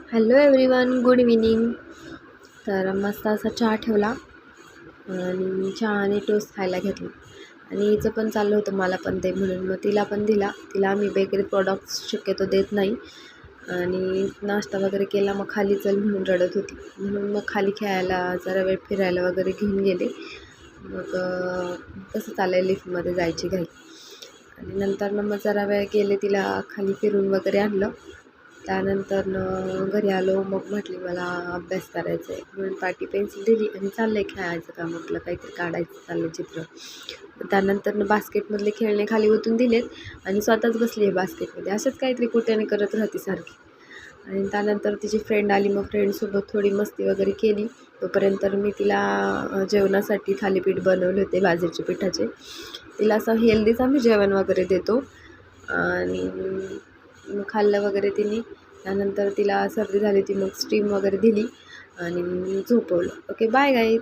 Hello everyone, good evening. तर मस्त असा चहा ठेवला आणि चहा आणि टोस्ट खायला घेतला आणि हिचं पण चाललं होतं मला पण दे म्हणून, मग तिला पण दिला. तिला आम्ही बेकरी प्रॉडक्ट्स शक्यतो देत नाही आणि नाश्ता वगैरे केला. मग खाली चल म्हणून रडत होती, म्हणून मग खाली खेळायला जरा वेळ फिरायला वगैरे घेऊन गेले. मग कसं चाललं आहे, लिफ्टमध्ये जायची घाई आणि नंतर मग जरा वेळ गेले, तिला खाली फिरून वगैरे आणलं. त्यानंतर घरी आलो. मग म्हटली मला अभ्यास करायचा आहे म्हणून पाटी पेन्सिल दिली आणि चाललं आहे खेळायचं काम, आपलं काहीतरी काढायचं चाललं चित्र. त्यानंतर बास्केटमधले खेळणे खाली ओतून दिलेत आणि स्वतःच बसली आहे बास्केटमध्ये, असंच काहीतरी कुट्याने करत राहते सारखी. आणि त्यानंतर तिची फ्रेंड आली, मग फ्रेंडसोबत थोडी मस्ती वगैरे केली. तोपर्यंत मी तिला जेवणासाठी थालीपीठ बनवले होते बाजरीच्या पिठाचे. तिला असं हेल्दीच आम्ही जेवण वगैरे देतो आणि मग खाल्लं वगैरे तिने. त्यानंतर तिला सर्दी झाली होती, मग स्टीम वगैरे दिली आणि झोपवलं. Okay, bye guys.